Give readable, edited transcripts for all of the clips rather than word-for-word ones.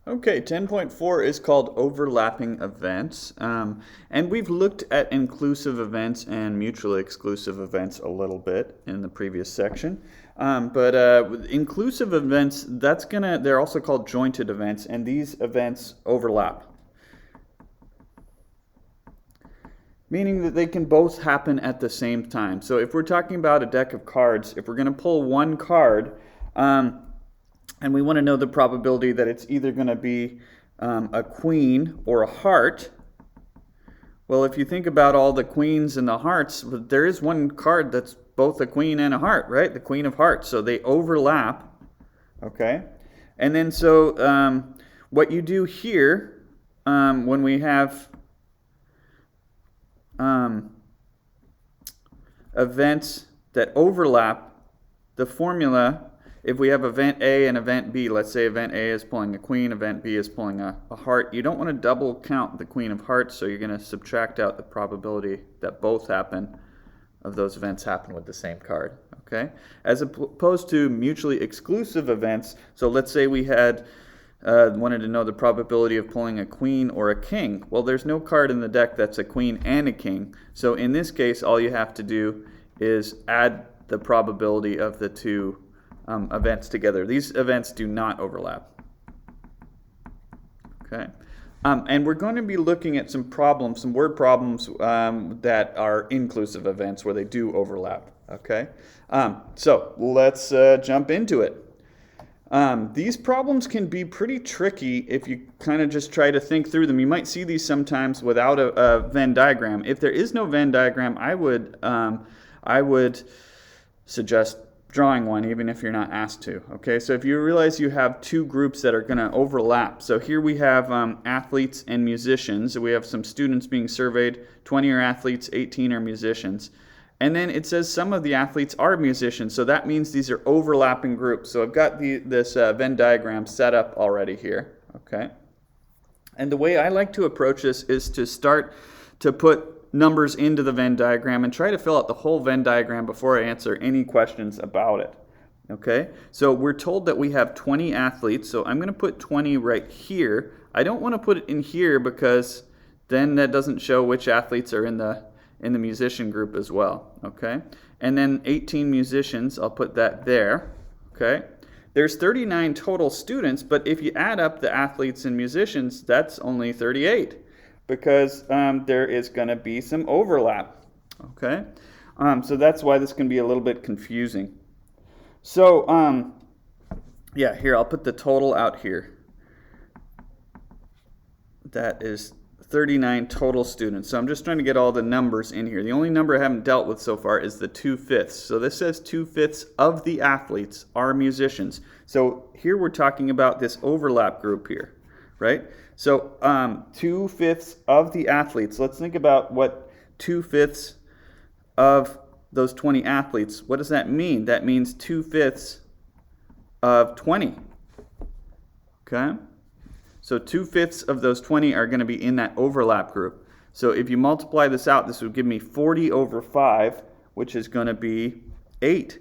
Okay, 10.4 is called overlapping events. And we've looked at inclusive events and mutually exclusive events a little bit in the previous section. But with inclusive events, they're also called jointed events, and these events overlap, meaning that they can both happen at the same time. So if we're talking about a deck of cards, if we're going to pull one card, and we want to know the probability that it's either going to be a queen or a heart. Well, if you think about all the queens and the hearts, there is one card that's both a queen and a heart, right? The Queen of Hearts. So they overlap, okay? And then what you do here when we have events that overlap, the formula, if we have event A and event B, let's say event A is pulling a queen, event B is pulling a heart, you don't want to double count the Queen of Hearts, so you're going to subtract out the probability that both of those events happen with the same card, okay? As opposed to mutually exclusive events, so let's say we had wanted to know the probability of pulling a queen or a king. Well, there's no card in the deck that's a queen and a king, so in this case, all you have to do is add the probability of the two events together. These events do not overlap. Okay, and we're going to be looking at some word problems that are inclusive events where they do overlap. Okay, so let's jump into it. These problems can be pretty tricky if you kind of just try to think through them. You might see these sometimes without a Venn diagram. If there is no Venn diagram, I would suggest drawing one, even if you're not asked to. Okay, so if you realize you have two groups that are going to overlap. So here we have athletes and musicians. We have some students being surveyed. 20 are athletes, 18 are musicians. And then it says some of the athletes are musicians, so that means these are overlapping groups. So I've got this Venn diagram set up already here. Okay, and the way I like to approach this is to start to put numbers into the Venn diagram and try to fill out the whole Venn diagram before I answer any questions about it. Okay, so we're told that we have 20 athletes, so I'm going to put 20 right here. I don't want to put it in here because then that doesn't show which athletes are in the musician group as well. Okay, and then 18 musicians, I'll put that there. Okay, there's 39 total students, but if you add up the athletes and musicians, that's only 38. Because there is going to be some overlap, okay? So that's why this can be a little bit confusing. So, yeah, here, I'll put the total out here. That is 39 total students. So I'm just trying to get all the numbers in here. The only number I haven't dealt with so far is the 2/5. So this says 2/5 of the athletes are musicians. So here we're talking about this overlap group here, right? So 2/5 of the athletes, let's think about what 2/5 of those 20 athletes, what does that mean? That means 2/5 of 20. Okay? So 2/5 of those 20 are going to be in that overlap group. So if you multiply this out, this would give me 40 over 5, which is going to be 8.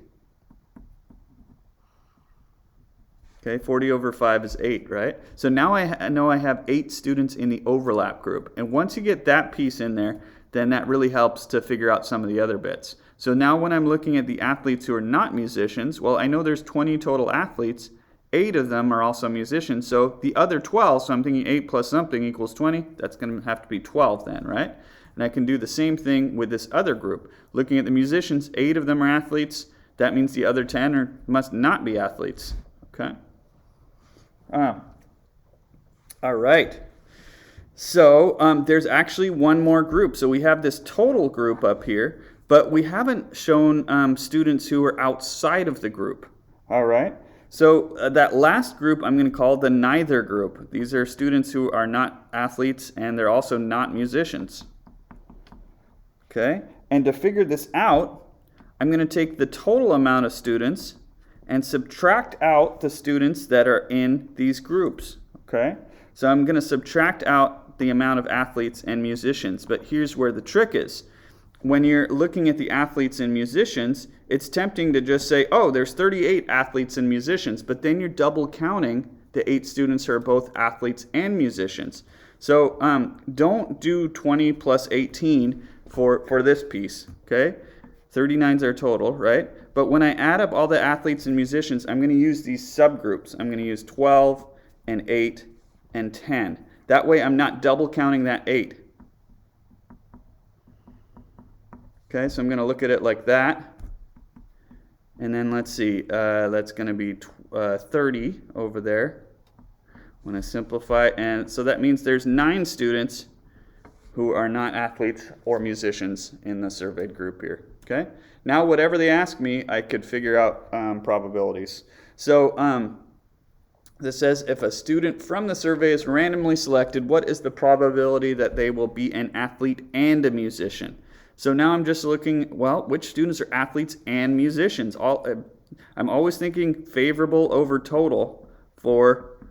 Okay, 40 over 5 is 8, right? So now I know I have 8 students in the overlap group. And once you get that piece in there, then that really helps to figure out some of the other bits. So now when I'm looking at the athletes who are not musicians, well, I know there's 20 total athletes. 8 of them are also musicians. So the other 12, so I'm thinking 8 plus something equals 20. That's going to have to be 12 then, right? And I can do the same thing with this other group. Looking at the musicians, 8 of them are athletes. That means the other 10 must not be athletes. Okay? All right. So there's actually one more group. So we have this total group up here, but we haven't shown students who are outside of the group. All right. So that last group I'm going to call the neither group. These are students who are not athletes and they're also not musicians. Okay. And to figure this out, I'm going to take the total amount of students and subtract out the students that are in these groups, okay? So I'm going to subtract out the amount of athletes and musicians, but here's where the trick is. When you're looking at the athletes and musicians, it's tempting to just say, oh, there's 38 athletes and musicians, but then you're double counting the 8 students who are both athletes and musicians. So don't do 20 plus 18 for this piece, okay? 39 is our total, right? But when I add up all the athletes and musicians, I'm going to use these subgroups. I'm going to use 12 and 8 and 10. That way I'm not double counting that 8. Okay, so I'm going to look at it like that. And then let's see, that's going to be 30 over there when I simplify. And so that means there's 9 students who are not athletes or musicians in the surveyed group here. Okay, now whatever they ask me, I could figure out probabilities. So this says if a student from the survey is randomly selected, what is the probability that they will be an athlete and a musician? So now I'm just looking, well, which students are athletes and musicians? I'm always thinking favorable over total for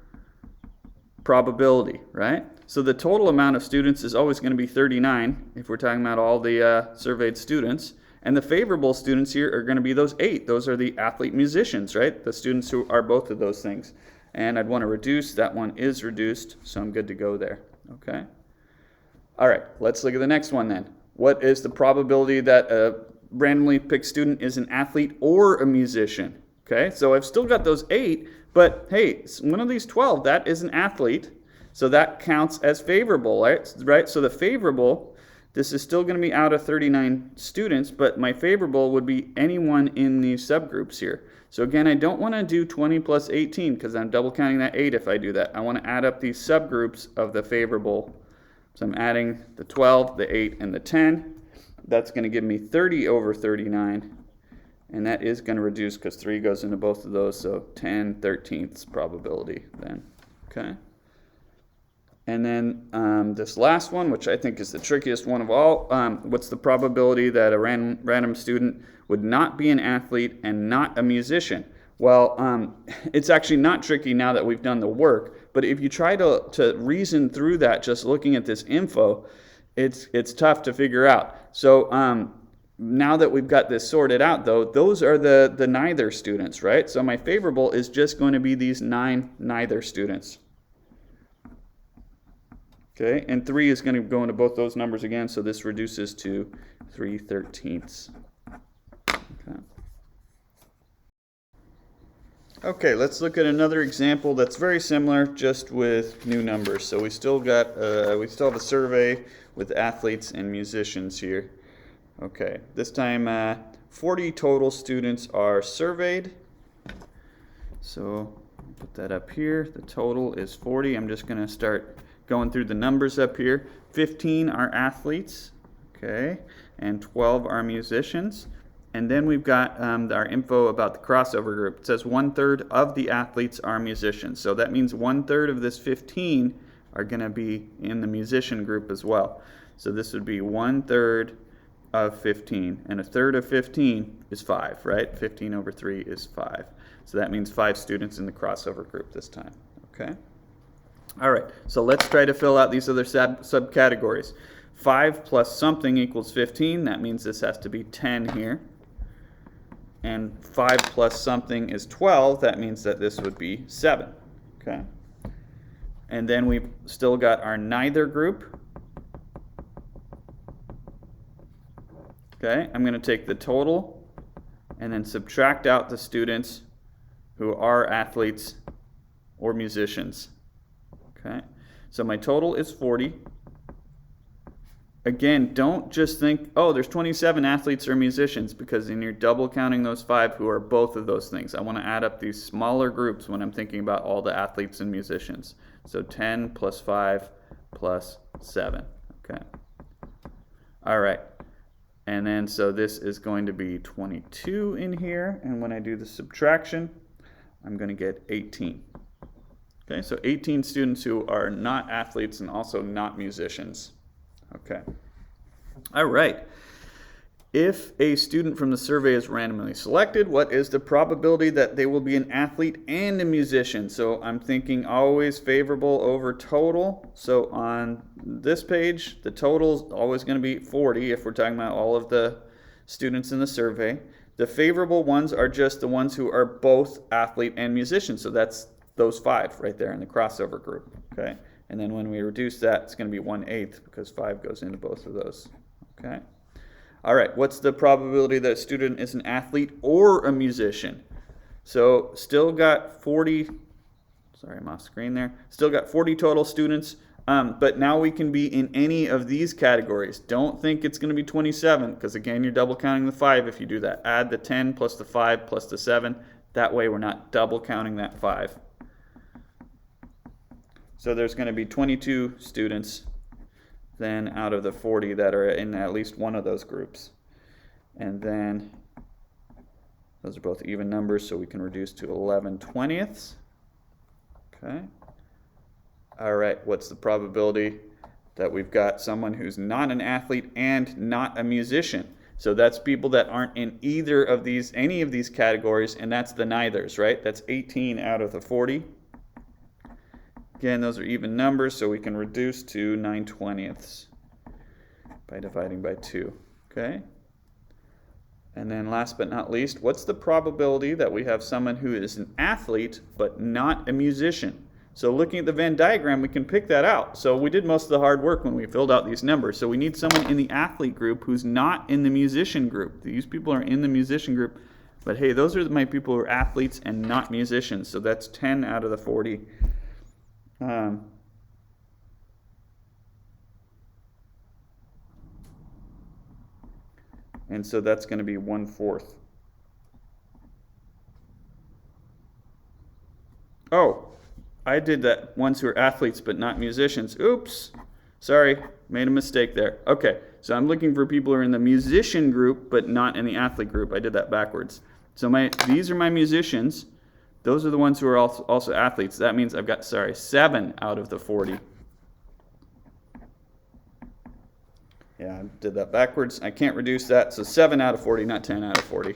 probability, right? So the total amount of students is always going to be 39 if we're talking about all the surveyed students. And the favorable students here are going to be those 8. Those are the athlete musicians, right? The students who are both of those things. And I'd want to reduce. That one is reduced, so I'm good to go there. Okay? All right, let's look at the next one then. What is the probability that a randomly picked student is an athlete or a musician? Okay, so I've still got those 8, but hey, one of these 12, that is an athlete, so that counts as favorable, right? So the favorable, this is still going to be out of 39 students, but my favorable would be anyone in these subgroups here. So again, I don't want to do 20 plus 18 because I'm double counting that 8 if I do that. I want to add up these subgroups of the favorable. So I'm adding the 12, the 8, and the 10. That's going to give me 30 over 39. And that is going to reduce because 3 goes into both of those. So 10/13ths probability then. Okay. And then this last one, which I think is the trickiest one of all, what's the probability that a random student would not be an athlete and not a musician? Well, it's actually not tricky now that we've done the work, but if you try to reason through that just looking at this info, it's tough to figure out. So now that we've got this sorted out, though, those are the neither students, right? So my favorable is just going to be these 9 neither students. Okay, and 3 is going to go into both those numbers again, so this reduces to 3/13ths. Okay, let's look at another example that's very similar, just with new numbers. So we still have a survey with athletes and musicians here. Okay, this time 40 total students are surveyed. So put that up here. The total is 40. I'm just going to start going through the numbers up here. 15 are athletes, okay, and 12 are musicians. And then we've got our info about the crossover group. It says 1/3 of the athletes are musicians. So that means 1/3 of this 15 are going to be in the musician group as well. So this would be 1/3 of 15. And 1/3 of 15 is 5, right? 15 over 3 is 5. So that means 5 students in the crossover group this time, okay? All right, so let's try to fill out these other subcategories. 5 plus something equals 15. That means this has to be 10 here. And 5 plus something is 12. That means that this would be 7. Okay. And then we've still got our neither group. Okay, I'm going to take the total and then subtract out the students who are athletes or musicians. Okay, so my total is 40. Again, don't just think, oh, there's 27 athletes or musicians, because then you're double counting those 5 who are both of those things. I want to add up these smaller groups when I'm thinking about all the athletes and musicians. So 10 plus 5 plus 7. Okay. All right. And then so this is going to be 22 in here. And when I do the subtraction, I'm going to get 18. Okay, so 18 students who are not athletes and also not musicians. Okay. All right. If a student from the survey is randomly selected, what is the probability that they will be an athlete and a musician? So I'm thinking always favorable over total. So on this page, the total is always going to be 40 if we're talking about all of the students in the survey. The favorable ones are just the ones who are both athlete and musician. So that's those 5 right there in the crossover group, okay? And then when we reduce that, it's going to be 1/8 because 5 goes into both of those, okay? All right, what's the probability that a student is an athlete or a musician? So still got 40, sorry, I'm off screen there. Still got 40 total students, but now we can be in any of these categories. Don't think it's going to be 27 because, again, you're double counting the 5 if you do that. Add the 10 plus the 5 plus the 7. That way we're not double counting that 5. So there's going to be 22 students then out of the 40 that are in at least one of those groups. And then those are both even numbers, so we can reduce to 11/20. Okay. All right, what's the probability that we've got someone who's not an athlete and not a musician? So that's people that aren't in either of these, any of these categories, and that's the neithers, right? That's 18 out of the 40. Again, those are even numbers, so we can reduce to 9/20 by dividing by 2, okay? And then last but not least, what's the probability that we have someone who is an athlete but not a musician? So looking at the Venn diagram, we can pick that out. So we did most of the hard work when we filled out these numbers. So we need someone in the athlete group who's not in the musician group. These people are in the musician group, but hey, those are my people who are athletes and not musicians. So that's 10 out of the 40. And so that's going to be 1/4. Oh, I did that ones who are athletes but not musicians. Oops, sorry, made a mistake there. Okay, so I'm looking for people who are in the musician group but not in the athlete group. I did that backwards. So these are my musicians. Those are the ones who are also athletes. That means I've got, 7 out of the 40. Yeah, I did that backwards. I can't reduce that, so 7 out of 40, not 10 out of 40.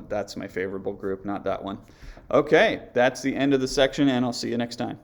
That's my favorable group, not that one. Okay, that's the end of the section, and I'll see you next time.